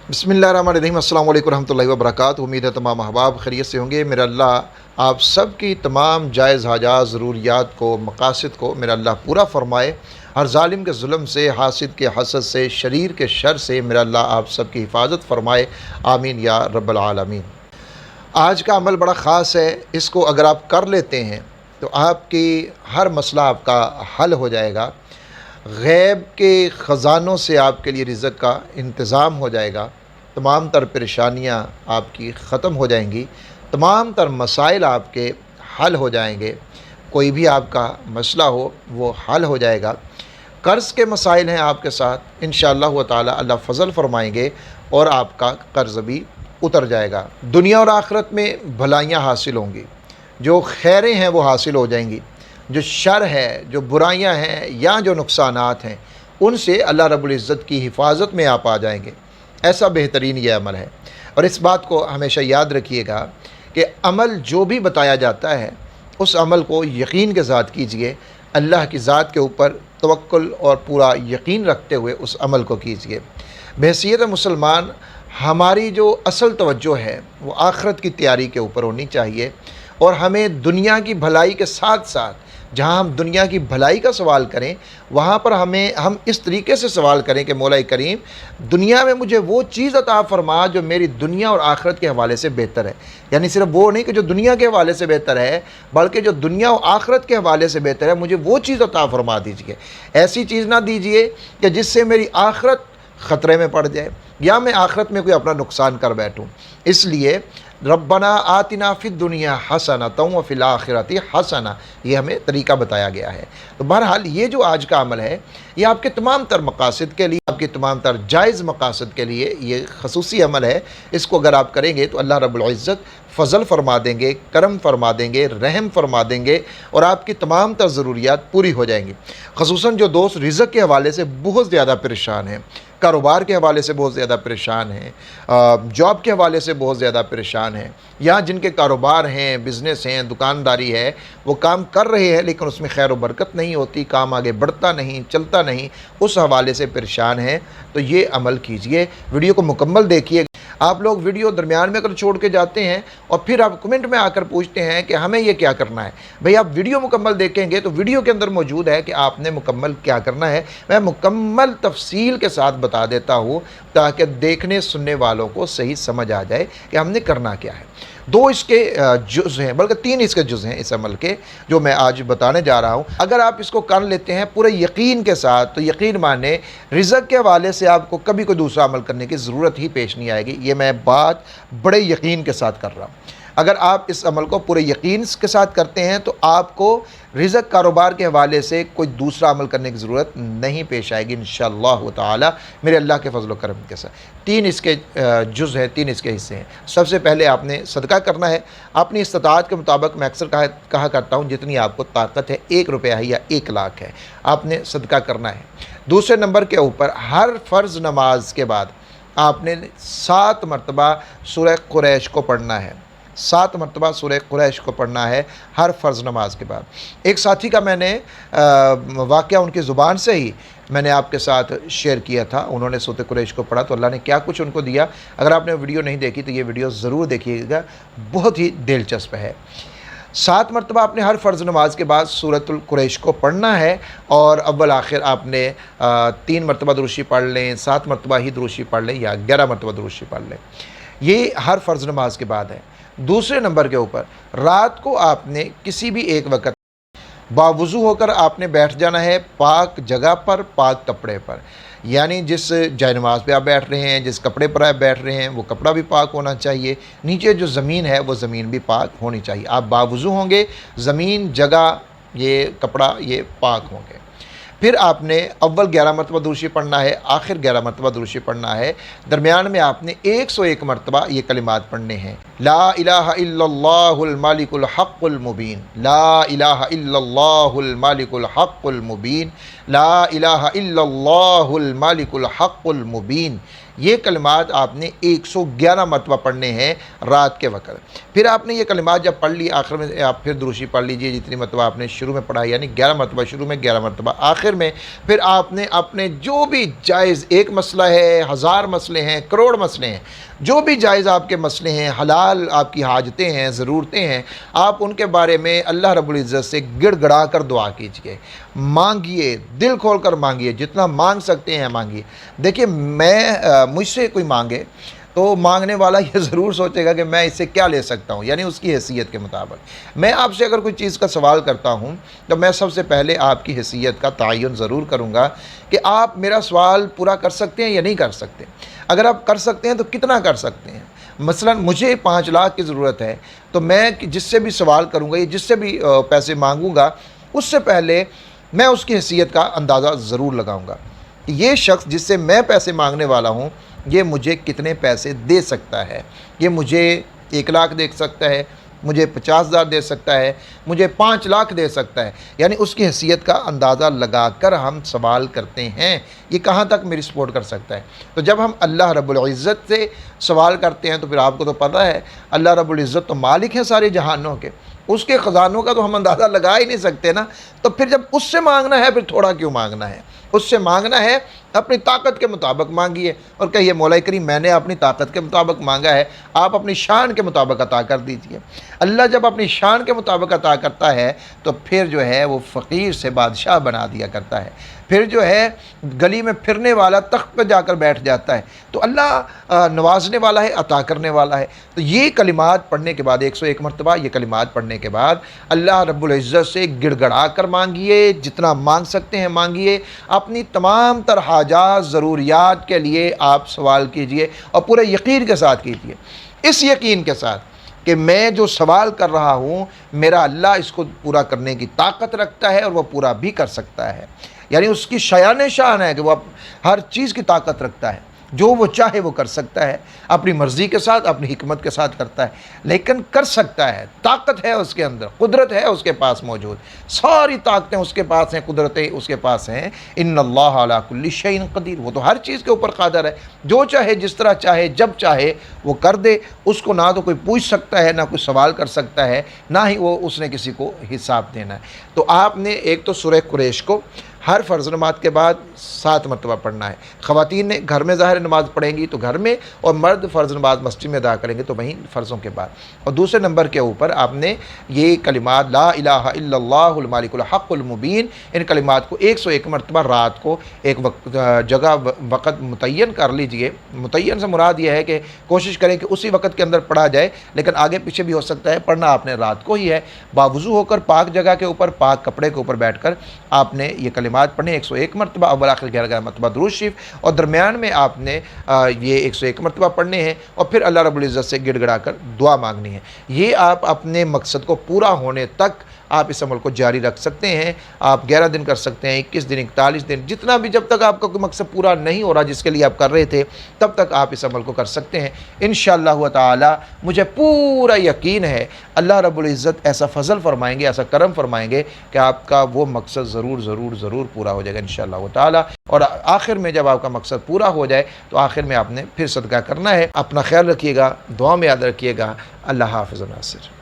बिस्मिल्लाहिर्रहमानिर्रहीम। अस्सलाम वालेकुम रहमतुल्लाहि व बरकातुहू। उम्मीद है तमाम अहबाब खैरियत से होंगे। मेरा अल्लाह आप सब की तमाम जायज़ हाजात ज़रूरियात को मकासद को मेरा अल्लाह पूरा फ़रमाए। हर ज़ालिम के ज़ुल्म से, हासिद के हसद से, शरीर के शर से मेरा अल्लाह आप सब की हिफाजत फ़रमाए। आमीन या रब्बल आलमीन। आज का अमल बड़ा ख़ास है। इसको अगर आप कर लेते हैं तो आपकी हर मसला आपका हल हो जाएगा। गैब के ख़ज़ानों से आपके लिए रिज़्क़ का इंतज़ाम हो जाएगा। तमाम तर परेशानियाँ आपकी ख़त्म हो जाएंगी। तमाम तर मसाइल आपके हल हो जाएंगे। कोई भी आपका मसला हो वो हल हो जाएगा। कर्ज़ के मसाइल हैं आपके साथ, इंशाअल्लाह ताला अल्लाह फ़ज़ल फ़रमाएंगे और आपका कर्ज़ भी उतर जाएगा। दुनिया और आखिरत में भलाइयाँ हासिल होंगी। जो खैरें हैं वो हासिल हो जाएंगी। जो शर है, जो बुराइयां हैं या जो नुकसानात हैं, उनसे अल्लाह रब्बुल इज़्ज़त की हिफाजत में आप आ जाएंगे। ऐसा बेहतरीन ये अमल है। और इस बात को हमेशा याद रखिएगा कि अमल जो भी बताया जाता है उस अमल को यकीन के साथ कीजिए। अल्लाह की ज़ात के ऊपर तवक्कुल और पूरा यकीन रखते हुए उस अमल को कीजिए। बहैसियत मुसलमान हमारी जो असल तवज्जो है वो आखिरत की तैयारी के ऊपर होनी चाहिए। और हमें दुनिया की भलाई के साथ साथ जहाँ हम दुनिया की भलाई का सवाल करें वहाँ पर हम इस तरीके से सवाल करें कि मौला करीम, दुनिया में मुझे वो चीज़ अता फ़रमा जो मेरी दुनिया और आखिरत के हवाले से बेहतर है। यानी सिर्फ वो नहीं कि जो दुनिया के हवाले से बेहतर है, बल्कि जो दुनिया और आखिरत के हवाले से बेहतर है, मुझे वो चीज़ अता फ़रमा दीजिए। ऐसी चीज़ ना दीजिए कि जिससे मेरी आखिरत ख़तरे में पड़ जाए या मैं आखिरत में कोई अपना नुकसान कर बैठूँ। इसलिए रब्बना आतिना फ़िद दुनिया हसनतम व फ़िल आखिरति हसना, ये हमें तरीका बताया गया है। तो बहरहाल ये जो आज का अमल है ये आपके तमाम तर मकासद के लिए, आपके तमाम तर जायज़ मकासद के लिए ये खसूसी अमल है। इसको अगर आप करेंगे तो अल्लाह रब्बुल इज़्ज़त फ़ज़ल फ़रमा देंगे, करम फ़रमा देंगे, रहम फ़रमा देंगे और आपकी तमाम तर ज़रूरियात पूरी हो जाएंगी। ख़ुसूसन जो दोस्त रिज़्क़ के हवाले से बहुत ज़्यादा परेशान हैं, कारोबार के हवाले से बहुत ज़्यादा परेशान हैं, जॉब के हवाले से बहुत ज़्यादा परेशान हैं, या जिनके कारोबार हैं, बिज़नेस हैं, दुकानदारी है, वो काम कर रहे हैं लेकिन उसमें खैर व बरकत नहीं होती, काम आगे बढ़ता नहीं, चलता नहीं, उस हवाले से परेशान हैं, तो ये अमल कीजिए। वीडियो को मुकम्मल देखिए। आप लोग वीडियो दरमियान में अगर छोड़ के जाते हैं और फिर आप कमेंट में आकर पूछते हैं कि हमें ये क्या करना है। भाई आप वीडियो मुकम्मल देखेंगे तो वीडियो के अंदर मौजूद है कि आपने मुकम्मल क्या करना है। मैं मुकम्मल तफसील के साथ बता देता हूँ ताकि देखने सुनने वालों को सही समझ आ जाए कि हमने करना क्या है। दो इसके जुज़ हैं, बल्कि तीन इसके जुज़ हैं इस अमल के, जो मैं आज बताने जा रहा हूँ। अगर आप इसको कर लेते हैं पूरे यकीन के साथ तो यकीन माने रिज़्क़ के हवाले से आपको कभी कोई दूसरा अमल करने की ज़रूरत ही पेश नहीं आएगी। ये मैं बात बड़े यकीन के साथ कर रहा हूँ। अगर आप इस अमल को पूरे यकीन के साथ करते हैं तो आपको रिज़्क़ कारोबार के हवाले से कोई दूसरा अमल करने की ज़रूरत नहीं पेश आएगी इंशाअल्लाह ताला, मेरे अल्लाह के फजल व करम के साथ। तीन इसके जुज़ हैं, तीन इसके हिस्से हैं। सबसे पहले आपने सदका करना है अपनी इस्तात के मुताबिक। मैं अक्सर कहा करता हूँ जितनी आपको ताकत है, 1 रुपया है या 1 लाख है, आपने सदका करना है। दूसरे नंबर के ऊपर हर फ़र्ज़ नमाज के बाद आपने 7 मरतबा सूरह कुरैश को पढ़ना है। 7 मरतबा सूरह कुरैश को पढ़ना है हर फ़र्ज़ नमाज के बाद। एक साथी का मैंने वाक़या उनकी ज़ुबान से ही मैंने आपके साथ शेयर किया था। उन्होंने सूरह कुरैश को पढ़ा तो अल्लाह ने क्या कुछ उनको दिया। अगर आपने वीडियो नहीं देखी तो ये वीडियो ज़रूर देखिएगा, बहुत ही दिलचस्प है। 7 मरतबा आपने हर फ़र्ज़ नमाज के बाद सूरतुल कुरैश को पढ़ना है और अव्वल आखिर आपने 3 मरतबा दुरूशी पढ़ लें, 7 मरतबा ही दुरूशी पढ़ लें या 11 मरतबा दुरूशी पढ़ लें। ये हर फ़र्ज़ नमाज के बाद है। दूसरे नंबर के ऊपर रात को आपने किसी भी एक वक़्त बावुज़ू होकर आपने बैठ जाना है पाक जगह पर, पाक कपड़े पर। यानी जिस जायनमाज़ पे आप बैठ रहे हैं, जिस कपड़े पर आप बैठ रहे हैं, वो कपड़ा भी पाक होना चाहिए। नीचे जो ज़मीन है वो ज़मीन भी पाक होनी चाहिए। आप बावुज़ू होंगे, ज़मीन, जगह, ये कपड़ा ये पाक होंगे। फिर आपने अव्वल 11 मरतबा दुरूशी पढ़ना है, आखिर 11 मरतबा दुरूशी पढ़ना है। दरमियान में आपने 101 मरतबा ये कलिमात पढ़ने हैं। لا الہ الا اللہ المالک الحق المبین، لا الہ الا اللہ المالک الحق المبین، لا الہ الا اللہ المالک الحق المبین۔ یہ کلمات آپ نے 111 مرتبہ پڑھنے ہیں رات کے وقت۔ پھر آپ نے یہ کلمات جب پڑھ لی، آخر میں آپ پھر دروشی پڑھ لیجئے جتنی مرتبہ آپ نے شروع میں پڑھا، یعنی 11 مرتبہ شروع میں، 11 مرتبہ آخر میں۔ پھر آپ نے اپنے جو بھی جائز، ایک مسئلہ ہے، 1000 مسئلے ہیں، کروڑ مسئلے ہیں، جو بھی جائز آپ کے مسئلے ہیں، حلال آپ کی حاجتیں ہیں، ضرورتیں ہیں، آپ ان کے بارے میں اللہ رب العزت سے گڑ گڑا کر دعا کیجئے، مانگیے، دل کھول کر مانگیے، جتنا مانگ سکتے ہیں مانگیے۔ دیکھیے مجھ سے کوئی مانگے تو مانگنے والا یہ ضرور سوچے گا کہ میں اس سے کیا لے سکتا ہوں، یعنی اس کی حیثیت کے مطابق۔ میں آپ سے اگر کوئی چیز کا سوال کرتا ہوں تو میں سب سے پہلے آپ کی حیثیت کا تعین ضرور کروں گا کہ آپ میرا سوال پورا کر سکتے ہیں یا نہیں کر سکتے۔ اگر آپ کر سکتے ہیں تو کتنا کر سکتے ہیں۔ مثلا مجھے 5 لاکھ کی ضرورت ہے تو میں جس سے بھی سوال کروں گا یا جس سے بھی پیسے مانگوں گا، اس سے پہلے میں اس کی حیثیت کا اندازہ ضرور لگاؤں گا۔ یہ شخص جس سے میں پیسے مانگنے والا ہوں، یہ مجھے کتنے پیسے دے سکتا ہے۔ یہ مجھے 1 لاکھ دے سکتا ہے، مجھے 50,000 دے سکتا ہے، مجھے 5 لاکھ دے سکتا ہے، یعنی اس کی حیثیت کا اندازہ لگا کر ہم سوال کرتے ہیں، یہ کہاں تک میری سپورٹ کر سکتا ہے۔ تو جب ہم اللہ رب العزت سے سوال کرتے ہیں تو پھر آپ کو تو پتہ ہے اللہ رب العزت تو مالک ہیں سارے جہانوں کے، اس کے خزانوں کا تو ہم اندازہ لگا ہی نہیں سکتے نا۔ تو پھر جب اس سے مانگنا ہے، پھر تھوڑا کیوں مانگنا ہے؟ اس سے مانگنا ہے اپنی طاقت کے مطابق مانگیے، اور کہیے مولا کریم میں نے اپنی طاقت کے مطابق مانگا ہے، آپ اپنی شان کے مطابق عطا کر دیجئے۔ اللہ جب اپنی شان کے مطابق عطا کرتا ہے تو پھر جو ہے وہ فقیر سے بادشاہ بنا دیا کرتا ہے، پھر جو ہے گلی میں پھرنے والا تخت پہ جا کر بیٹھ جاتا ہے۔ تو اللہ نوازنے والا ہے، عطا کرنے والا ہے۔ تو یہ کلمات پڑھنے کے بعد 101 مرتبہ یہ کلمات پڑھنے کے بعد اللہ رب العزت سے گڑ گڑا کر مانگیے، جتنا مانگ سکتے ہیں مانگیے، اپنی تمام تر حاجات ضروریات کے لیے آپ سوال کیجئے، اور پورے یقین کے ساتھ کیجئے، اس یقین کے ساتھ کہ میں جو سوال کر رہا ہوں میرا اللہ اس کو پورا کرنے کی طاقت رکھتا ہے اور وہ پورا بھی کر سکتا ہے۔ یعنی اس کی شایان شان ہے کہ وہ ہر چیز کی طاقت رکھتا ہے، جو وہ چاہے وہ کر سکتا ہے، اپنی مرضی کے ساتھ، اپنی حکمت کے ساتھ کرتا ہے، لیکن کر سکتا ہے، طاقت ہے اس کے اندر، قدرت ہے اس کے پاس موجود، ساری طاقتیں اس کے پاس ہیں، قدرتیں اس کے پاس ہیں۔ ان اللہ علی کل شیء قدیر، وہ تو ہر چیز کے اوپر قادر ہے، جو چاہے جس طرح چاہے جب چاہے وہ کر دے۔ اس کو نہ تو کوئی پوچھ سکتا ہے، نہ کوئی سوال کر سکتا ہے، نہ ہی وہ اس نے کسی کو حساب دینا ہے۔ تو آپ نے ایک تو سورہ قریش کو ہر فرض نماز کے بعد 7 مرتبہ پڑھنا ہے۔ خواتین نے گھر میں ظاہر نماز پڑھیں گی تو گھر میں، اور مرد فرض نماز مسجد میں ادا کریں گے تو وہیں فرضوں کے بعد۔ اور دوسرے نمبر کے اوپر آپ نے یہ کلمات لا الہ الا اللہ المالک الحق المبین، ان کلمات کو 101 مرتبہ رات کو ایک جگہ وقت متعین کر لیجئے۔ متعین سے مراد یہ ہے کہ کوشش کریں کہ اسی وقت کے اندر پڑھا جائے، لیکن آگے پیچھے بھی ہو سکتا ہے، پڑھنا آپ نے رات کو ہی ہے، باوضو ہو کر پاک جگہ کے اوپر، پاک کپڑے کے اوپر بیٹھ کر آپ نے یہ کلمات پڑھنے 101 مرتبہ، اول آخر 11 مرتبہ درود شریف، اور درمیان میں آپ نے یہ 101 مرتبہ پڑھنے ہیں، اور پھر اللہ رب العزت سے گڑ گڑا کر دعا مانگنی ہے۔ یہ آپ اپنے مقصد کو پورا ہونے تک آپ اس عمل کو جاری رکھ سکتے ہیں۔ آپ 11 دن کر سکتے ہیں، 21 دن، 41 دن، جتنا بھی، جب تک آپ کا کوئی مقصد پورا نہیں ہو رہا جس کے لیے آپ کر رہے تھے، تب تک آپ اس عمل کو کر سکتے ہیں۔ انشاءاللہ تعالی مجھے پورا یقین ہے اللہ رب العزت ایسا فضل فرمائیں گے، ایسا کرم فرمائیں گے کہ آپ کا وہ مقصد ضرور ضرور ضرور پورا ہو جائے گا انشاءاللہ تعالی۔ اور آخر میں جب آپ کا مقصد پورا ہو جائے تو آخر میں آپ نے پھر صدقہ کرنا ہے۔ اپنا خیال رکھیے گا، دعا میں یاد رکھیے گا۔ اللہ حافظ ناصر۔